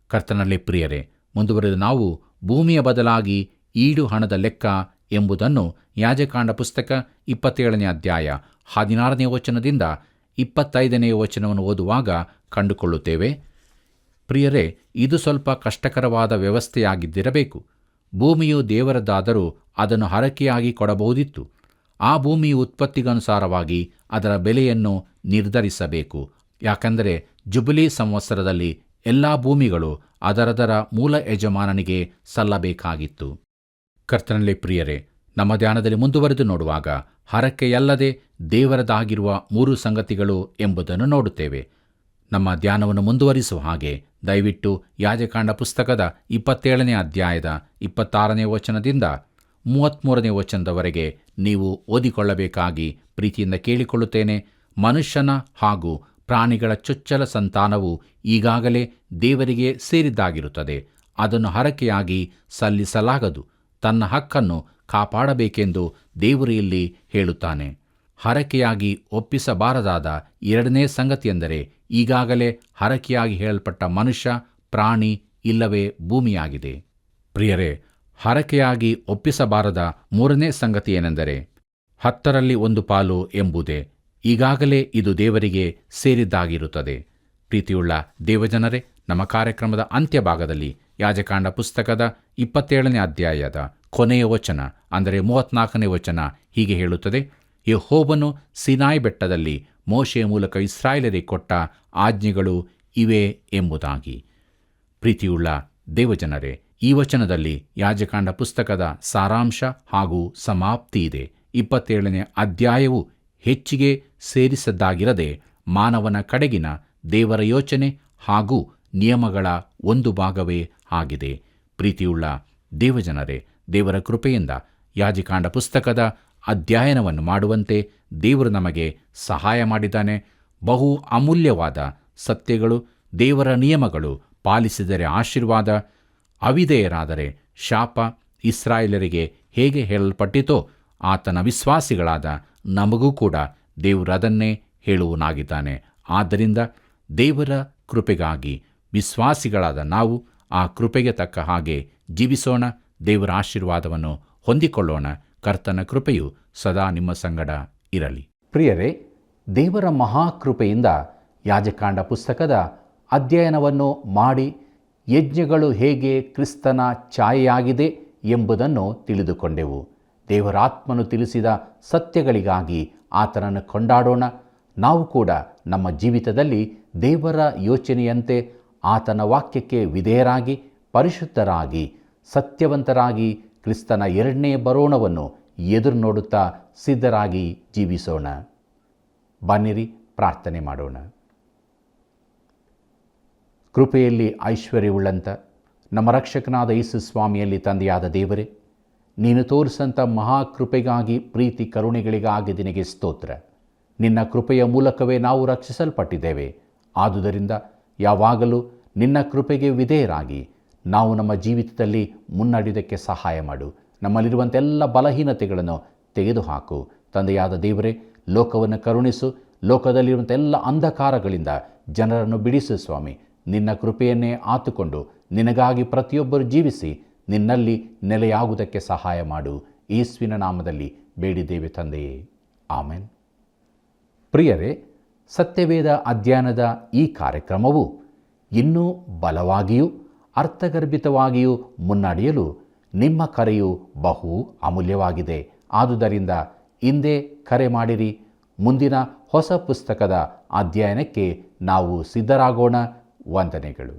ಕರ್ತನಲ್ಲಿ ಪ್ರಿಯರೇ, ಮುಂದುವರೆದು ನಾವು ಭೂಮಿಯ ಬದಲಾಗಿ ಈಡು ಹಣದ ಲೆಕ್ಕ ಎಂಬುದನ್ನು ಯಾಜಕಾಂಡ ಪುಸ್ತಕ 27ನೇ ಅಧ್ಯಾಯ 16ನೇ ವಚನದಿಂದ 25ನೇ ವಚನವನ್ನು ಓದುವಾಗ ಕಂಡುಕೊಳ್ಳುತ್ತೇವೆ. ಪ್ರಿಯರೇ, ಇದು ಸ್ವಲ್ಪ ಕಷ್ಟಕರವಾದ ವ್ಯವಸ್ಥೆಯಾಗಿದ್ದಿರಬೇಕು. ಭೂಮಿಯು ದೇವರದ್ದಾದರೂ ಅದನ್ನು ಹರಕೆಯಾಗಿ ಕೊಡಬಹುದಿತ್ತು. ಆ ಭೂಮಿಯ ಉತ್ಪತ್ತಿಗನುಸಾರವಾಗಿ ಅದರ ಬೆಲೆಯನ್ನು ನಿರ್ಧರಿಸಬೇಕು. ಯಾಕೆಂದರೆ ಜುಬಿಲಿ ಸಂವತ್ಸರದಲ್ಲಿ ಎಲ್ಲ ಭೂಮಿಗಳು ಅದರದರ ಮೂಲ ಯಜಮಾನನಿಗೆ ಸಲ್ಲಬೇಕಾಗಿತ್ತು. ಕರ್ತನಲ್ಲಿ ಪ್ರಿಯರೇ, ನಮ್ಮ ಧ್ಯಾನದಲ್ಲಿ ಮುಂದುವರೆದು ನೋಡುವಾಗ ಹರಕೆಯಲ್ಲದೆ ದೇವರದಾಗಿರುವ 3 ಸಂಗತಿಗಳು ಎಂಬುದನ್ನು ನೋಡುತ್ತೇವೆ. ನಮ್ಮ ಧ್ಯಾನವನ್ನು ಮುಂದುವರಿಸುವ ಹಾಗೆ ದಯವಿಟ್ಟು ಯಾಜಕಾಂಡ ಪುಸ್ತಕದ 27ನೇ ಅಧ್ಯಾಯದ 26ನೇ ವಚನದಿಂದ 33ನೇ ವಚನದವರೆಗೆ ನೀವು ಓದಿಕೊಳ್ಳಬೇಕಾಗಿ ಪ್ರೀತಿಯಿಂದ ಕೇಳಿಕೊಳ್ಳುತ್ತೇನೆ. ಮನುಷ್ಯನ ಹಾಗೂ ಪ್ರಾಣಿಗಳ ಚೊಚ್ಚಲ ಸಂತಾನವು ಈಗಾಗಲೇ ದೇವರಿಗೆ ಸೇರಿದ್ದಾಗಿರುತ್ತದೆ. ಅದನ್ನು ಹರಕೆಯಾಗಿ ಸಲ್ಲಿಸಲಾಗದು. ತನ್ನ ಹಕ್ಕನ್ನು ಕಾಪಾಡಬೇಕೆಂದು ದೇವರು ಇಲ್ಲಿ ಹೇಳುತ್ತಾನೆ. ಹರಕೆಯಾಗಿ ಒಪ್ಪಿಸಬಾರದಾದ 2ನೇ ಸಂಗತಿಯೆಂದರೆ ಈಗಾಗಲೇ ಹರಕೆಯಾಗಿ ಹೇಳಲ್ಪಟ್ಟ ಮನುಷ್ಯ, ಪ್ರಾಣಿ ಇಲ್ಲವೇ ಭೂಮಿಯಾಗಿದೆ. ಪ್ರಿಯರೇ, ಹರಕೆಯಾಗಿ ಒಪ್ಪಿಸಬಾರದ 3ನೇ ಸಂಗತಿ ಏನೆಂದರೆ 10ರಲ್ಲಿ 1 ಪಾಲು ಎಂಬುದೇ. ಈಗಾಗಲೇ ಇದು ದೇವರಿಗೆ ಸೇರಿದ್ದಾಗಿರುತ್ತದೆ. ಪ್ರೀತಿಯುಳ್ಳ ದೇವಜನರೇ, ನಮ್ಮ ಕಾರ್ಯಕ್ರಮದ ಅಂತ್ಯಭಾಗದಲ್ಲಿ ಯಾಜಕಾಂಡ ಪುಸ್ತಕದ 27ನೇ ಅಧ್ಯಾಯದ ಕೊನೆಯ ವಚನ ಅಂದರೆ 34ನೇ ವಚನ ಹೀಗೆ ಹೇಳುತ್ತದೆ: ಯೆಹೋವನು ಸಿನಾಯಿ ಬೆಟ್ಟದಲ್ಲಿ ಮೋಶೆಯ ಮೂಲಕ ಇಸ್ರಾಯೇಲರಿಗೆ ಕೊಟ್ಟ ಆಜ್ಞೆಗಳು ಇವೇ ಎಂಬುದಾಗಿ. ಪ್ರೀತಿಯುಳ್ಳ ದೇವಜನರೇ, ಈ ವಚನದಲ್ಲಿ ಯಾಜಕಾಂಡ ಪುಸ್ತಕದ ಸಾರಾಂಶ ಹಾಗೂ ಸಮಾಪ್ತಿ ಇದೆ. 27ನೇ ಅಧ್ಯಾಯವು ಹೆಚ್ಚಿಗೆ ಸೇರಿಸದ್ದಾಗಿರದೆ ಮಾನವನ ಕಡೆಗಿನ ದೇವರ ಯೋಚನೆ ಹಾಗೂ ನಿಯಮಗಳ ಒಂದು ಭಾಗವೇ ಆಗಿದೆ. ಪ್ರೀತಿಯುಳ್ಳ ದೇವಜನರೇ, ದೇವರ ಕೃಪೆಯಿಂದ ಯಾಜಕಾಂಡ ಪುಸ್ತಕದ ಅಧ್ಯಯನವನ್ನು ಮಾಡುವಂತೆ ದೇವರು ನಮಗೆ ಸಹಾಯ ಮಾಡಿದ್ದಾನೆ. ಬಹು ಅಮೂಲ್ಯವಾದ ಸತ್ಯಗಳು, ದೇವರ ನಿಯಮಗಳು ಪಾಲಿಸಿದರೆ ಆಶೀರ್ವಾದ, ಅವಿಧೇಯರಾದರೆ ಶಾಪ. ಇಸ್ರಾಯೇಲರಿಗೆ ಹೇಗೆ ಹೇಳಲ್ಪಟ್ಟಿತೋ ಆತನ ವಿಶ್ವಾಸಿಗಳಾದ ನಮಗೂ ಕೂಡ ದೇವರು ಅದನ್ನೇ ಹೇಳುವನಾಗಿದ್ದಾನೆ. ಆದ್ದರಿಂದ ದೇವರ ಕೃಪೆಗಾಗಿ ವಿಶ್ವಾಸಿಗಳಾದ ನಾವು ಆ ಕೃಪೆಗೆ ತಕ್ಕ ಹಾಗೆ ಜೀವಿಸೋಣ. ದೇವರ ಆಶೀರ್ವಾದವನ್ನು ಹೊಂದಿಕೊಳ್ಳೋಣ. ಕರ್ತನ ಕೃಪೆಯು ಸದಾ ನಿಮ್ಮ ಸಂಗಡ ಇರಲಿ. ಪ್ರಿಯರೇ, ದೇವರ ಮಹಾಕೃಪೆಯಿಂದ ಯಾಜಕಾಂಡ ಪುಸ್ತಕದ ಅಧ್ಯಯನವನ್ನು ಮಾಡಿ ಯಜ್ಞಗಳು ಹೇಗೆ ಕ್ರಿಸ್ತನ ಛಾಯೆಯಾಗಿದೆ ಎಂಬುದನ್ನು ತಿಳಿದುಕೊಂಡೆವು. ದೇವರಾತ್ಮನು ತಿಳಿಸಿದ ಸತ್ಯಗಳಿಗಾಗಿ ಆತನನ್ನು ಕೊಂಡಾಡೋಣ. ನಾವು ಕೂಡ ನಮ್ಮ ಜೀವಿತದಲ್ಲಿ ದೇವರ ಯೋಚನೆಯಂತೆ ಆತನ ವಾಕ್ಯಕ್ಕೆ ವಿಧೇಯರಾಗಿ, ಪರಿಶುದ್ಧರಾಗಿ, ಸತ್ಯವಂತರಾಗಿ ಕ್ರಿಸ್ತನ 2ನೇ ಬರೋಣವನ್ನು ಎದುರು ನೋಡುತ್ತಾ ಸಿದ್ಧರಾಗಿ ಜೀವಿಸೋಣ. ಬನ್ನಿರಿ ಪ್ರಾರ್ಥನೆ ಮಾಡೋಣ. ಕೃಪೆಯಲ್ಲಿ ಐಶ್ವರ್ಯವುಳ್ಳಂಥ ನಮ್ಮ ರಕ್ಷಕನಾದ ಯೇಸು ಸ್ವಾಮಿಯಲ್ಲಿ ತಂದೆಯಾದ ದೇವರೇ, ನೀನು ತೋರಿಸಂಥ ಮಹಾಕೃಪೆಗಾಗಿ, ಪ್ರೀತಿ ಕರುಣೆಗಳಿಗಾಗಿ ನಿನಗೆ ಸ್ತೋತ್ರ. ನಿನ್ನ ಕೃಪೆಯ ಮೂಲಕವೇ ನಾವು ರಕ್ಷಿಸಲ್ಪಟ್ಟಿದ್ದೇವೆ. ಆದುದರಿಂದ ಯಾವಾಗಲೂ ನಿನ್ನ ಕೃಪೆಗೆ ವಿಧೇಯರಾಗಿ ನಾವು ನಮ್ಮ ಜೀವಿತದಲ್ಲಿ ಮುನ್ನಡೆಯುವುದಕ್ಕೆ ಸಹಾಯ ಮಾಡು. ನಮ್ಮಲ್ಲಿರುವಂಥ ಎಲ್ಲ ಬಲಹೀನತೆಗಳನ್ನು ತೆಗೆದುಹಾಕು. ತಂದೆಯಾದ ದೇವರೇ, ಲೋಕವನ್ನು ಕರುಣಿಸು. ಲೋಕದಲ್ಲಿರುವಂಥ ಎಲ್ಲ ಅಂಧಕಾರಗಳಿಂದ ಜನರನ್ನು ಬಿಡಿಸು ಸ್ವಾಮಿ. ನಿನ್ನ ಕೃಪೆಯನ್ನೇ ಆತುಕೊಂಡು ನಿನಗಾಗಿ ಪ್ರತಿಯೊಬ್ಬರು ಜೀವಿಸಿ ನಿನ್ನಲ್ಲಿ ನೆಲೆಯಾಗುವುದಕ್ಕೆ ಸಹಾಯ ಮಾಡು. ಯೇಸುವಿನ ನಾಮದಲ್ಲಿ ಬೇಡಿದ್ದೇವೆ ತಂದೆಯೇ, ಆಮೆನ್. ಪ್ರಿಯರೇ, ಸತ್ಯವೇದ ಅಧ್ಯಯನದ ಈ ಕಾರ್ಯಕ್ರಮವು ಇನ್ನೂ ಬಲವಾಗಿಯೂ ಅರ್ಥಗರ್ಭಿತವಾಗಿಯೂ ಮುನ್ನಡೆಯಲು ನಿಮ್ಮ ಕರೆಯು ಬಹು ಅಮೂಲ್ಯವಾಗಿದೆ. ಆದುದರಿಂದ ಹಿಂದೆ ಕರೆ ಮಾಡಿರಿ. ಮುಂದಿನ ಹೊಸ ಪುಸ್ತಕದ ಅಧ್ಯಯನಕ್ಕೆ ನಾವು ಸಿದ್ಧರಾಗೋಣ. ವಂದನೆಗಳು.